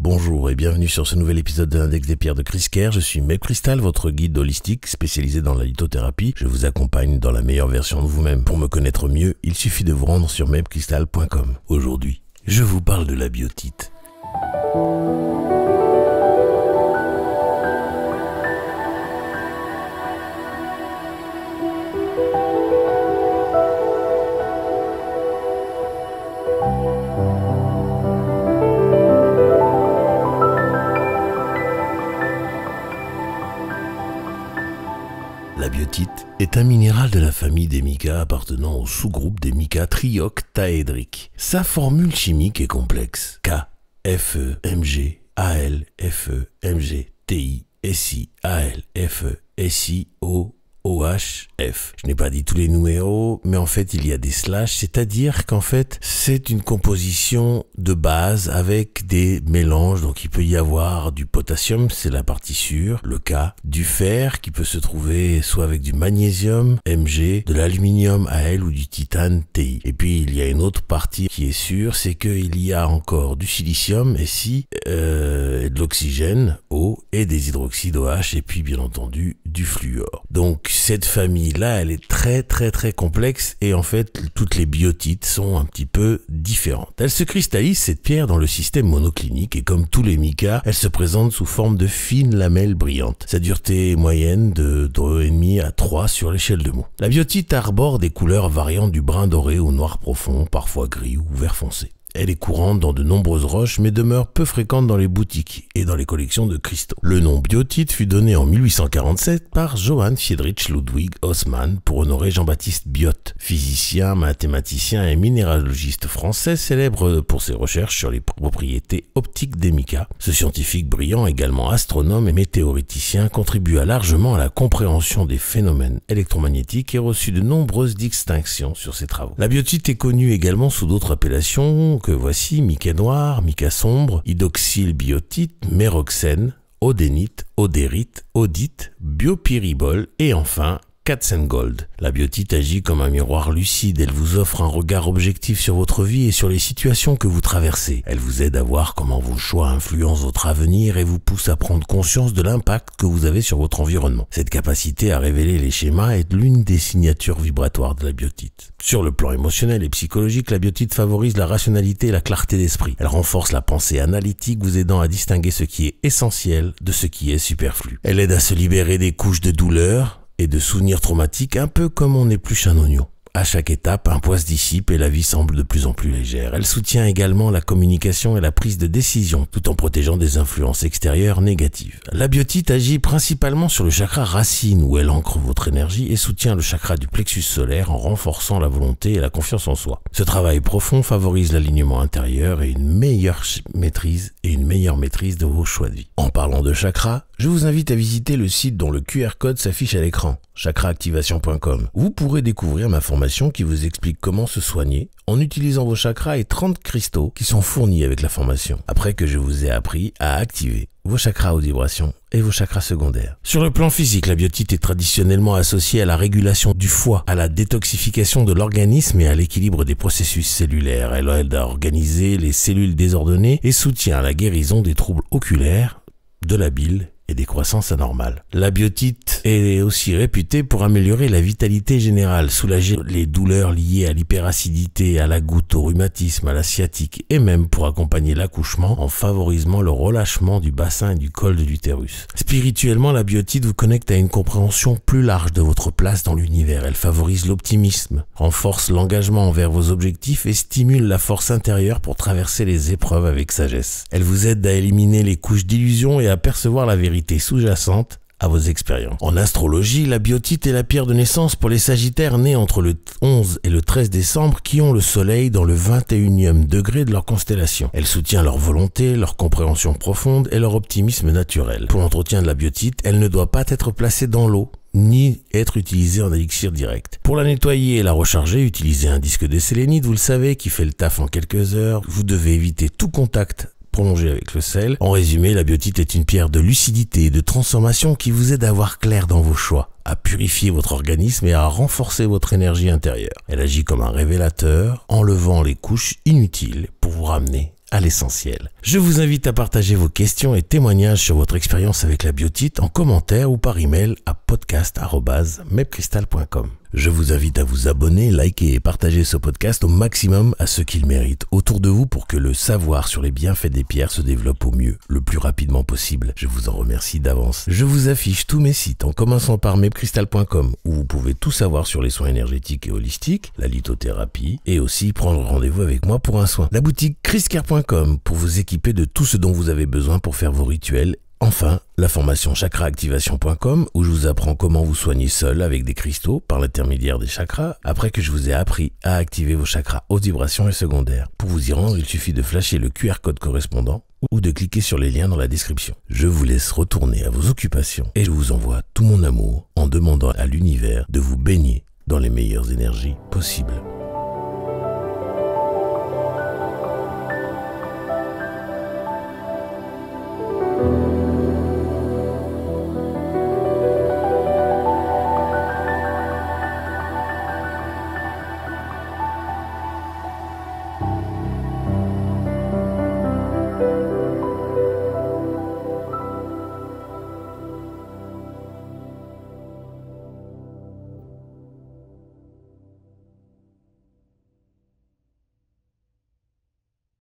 Bonjour et bienvenue sur ce nouvel épisode de l'Index des pierres de Chris Kerr. Je suis Mepcrystal, votre guide holistique spécialisé dans la lithothérapie. Je vous accompagne dans la meilleure version de vous-même. Pour me connaître mieux, il suffit de vous rendre sur mepcrystal.com. Aujourd'hui, je vous parle de la biotite. La biotite est un minéral de la famille des micas appartenant au sous-groupe des micas trioctaédriques. Sa formule chimique est complexe. K, Fe, Mg, Al, Fe, Mg, Ti, Si, Al, Fe, Si, O, OH, F. Je n'ai pas dit tous les numéros, mais en fait il y a des slash, c'est-à-dire qu'en fait c'est une composition de base avec des mélanges. Donc il peut y avoir du potassium, c'est la partie sûre, le K, du fer qui peut se trouver soit avec du magnésium, Mg, de l'aluminium Al ou du titane Ti. Et puis il y a une autre partie qui est sûre, c'est qu'il y a encore du silicium, Si, de l'oxygène, O, et des hydroxydes OH, et puis bien entendu du fluor. Donc cette famille-là, elle est très complexe et en fait, toutes les biotites sont un petit peu différentes. Elle se cristallise, cette pierre, dans le système monoclinique et comme tous les micas, elle se présente sous forme de fines lamelles brillantes. Sa dureté moyenne de 2,5 à 3 sur l'échelle de Mohs. La biotite arbore des couleurs variant du brun doré au noir profond, parfois gris ou vert foncé. Elle est courante dans de nombreuses roches, mais demeure peu fréquente dans les boutiques et dans les collections de cristaux. Le nom biotite fut donné en 1847 par Johann Friedrich Ludwig Haussmann pour honorer Jean-Baptiste Biot, physicien, mathématicien et minéralogiste français célèbre pour ses recherches sur les propriétés optiques des micas. Ce scientifique brillant, également astronome et météoriticien, contribua largement à la compréhension des phénomènes électromagnétiques et reçut de nombreuses distinctions sur ses travaux. La biotite est connue également sous d'autres appellations que voici: mica noir, mica sombre, hydroxylbiotite, méroxène, odénite, odérite, odite, biopyribol et enfin Katzengold. La biotite agit comme un miroir lucide, elle vous offre un regard objectif sur votre vie et sur les situations que vous traversez. Elle vous aide à voir comment vos choix influencent votre avenir et vous pousse à prendre conscience de l'impact que vous avez sur votre environnement. Cette capacité à révéler les schémas est l'une des signatures vibratoires de la biotite. Sur le plan émotionnel et psychologique, la biotite favorise la rationalité et la clarté d'esprit. Elle renforce la pensée analytique, vous aidant à distinguer ce qui est essentiel de ce qui est superflu. Elle aide à se libérer des couches de douleur et de souvenirs traumatiques, un peu comme on épluche un oignon. À chaque étape, un poids se dissipe et la vie semble de plus en plus légère. Elle soutient également la communication et la prise de décision, tout en protégeant des influences extérieures négatives. La biotite agit principalement sur le chakra racine, où elle ancre votre énergie et soutient le chakra du plexus solaire en renforçant la volonté et la confiance en soi. Ce travail profond favorise l'alignement intérieur et une meilleure maîtrise de vos choix de vie. En parlant de chakra, je vous invite à visiter le site dont le QR code s'affiche à l'écran, chakraactivation.com. Vous pourrez découvrir ma formation qui vous explique comment se soigner en utilisant vos chakras et 30 cristaux qui sont fournis avec la formation, après que je vous ai appris à activer vos chakras haute vibration et vos chakras secondaires. Sur le plan physique, la biotite est traditionnellement associée à la régulation du foie, à la détoxification de l'organisme et à l'équilibre des processus cellulaires. Elle aide à organiser les cellules désordonnées et soutient la guérison des troubles oculaires, de la bile et des croissances anormales. La biotite est aussi réputée pour améliorer la vitalité générale, soulager les douleurs liées à l'hyperacidité, à la goutte, au rhumatisme, à la sciatique et même pour accompagner l'accouchement en favorisant le relâchement du bassin et du col de l'utérus. Spirituellement, la biotite vous connecte à une compréhension plus large de votre place dans l'univers. Elle favorise l'optimisme, renforce l'engagement envers vos objectifs et stimule la force intérieure pour traverser les épreuves avec sagesse. Elle vous aide à éliminer les couches d'illusions et à percevoir la vérité sous-jacente à vos expériences. En astrologie, la biotite est la pierre de naissance pour les sagittaires nés entre le 11 et le 13 décembre qui ont le soleil dans le 21e degré de leur constellation. Elle soutient leur volonté, leur compréhension profonde et leur optimisme naturel. Pour l'entretien de la biotite, elle ne doit pas être placée dans l'eau, ni être utilisée en élixir direct. Pour la nettoyer et la recharger, utilisez un disque de sélénite, vous le savez, qui fait le taf en quelques heures. Vous devez éviter tout contact prolongé avec le sel. En résumé, la biotite est une pierre de lucidité et de transformation qui vous aide à voir clair dans vos choix, à purifier votre organisme et à renforcer votre énergie intérieure. Elle agit comme un révélateur, enlevant les couches inutiles pour vous ramener à l'essentiel. Je vous invite à partager vos questions et témoignages sur votre expérience avec la biotite en commentaire ou par email à podcast@mepcrystal.com. Je vous invite à vous abonner, liker et partager ce podcast au maximum à ceux qui le méritent autour de vous pour que le savoir sur les bienfaits des pierres se développe au mieux, le plus rapidement possible. Je vous en remercie d'avance. Je vous affiche tous mes sites en commençant par mepcrystal.com où vous pouvez tout savoir sur les soins énergétiques et holistiques, la lithothérapie et aussi prendre rendez-vous avec moi pour un soin. La boutique chriscare.com pour vous équiper de tout ce dont vous avez besoin pour faire vos rituels. Enfin, la formation chakraactivation.com où je vous apprends comment vous soigner seul avec des cristaux par l'intermédiaire des chakras après que je vous ai appris à activer vos chakras haute vibration et secondaire. Pour vous y rendre, il suffit de flasher le QR code correspondant ou de cliquer sur les liens dans la description. Je vous laisse retourner à vos occupations et je vous envoie tout mon amour en demandant à l'univers de vous baigner dans les meilleures énergies possibles.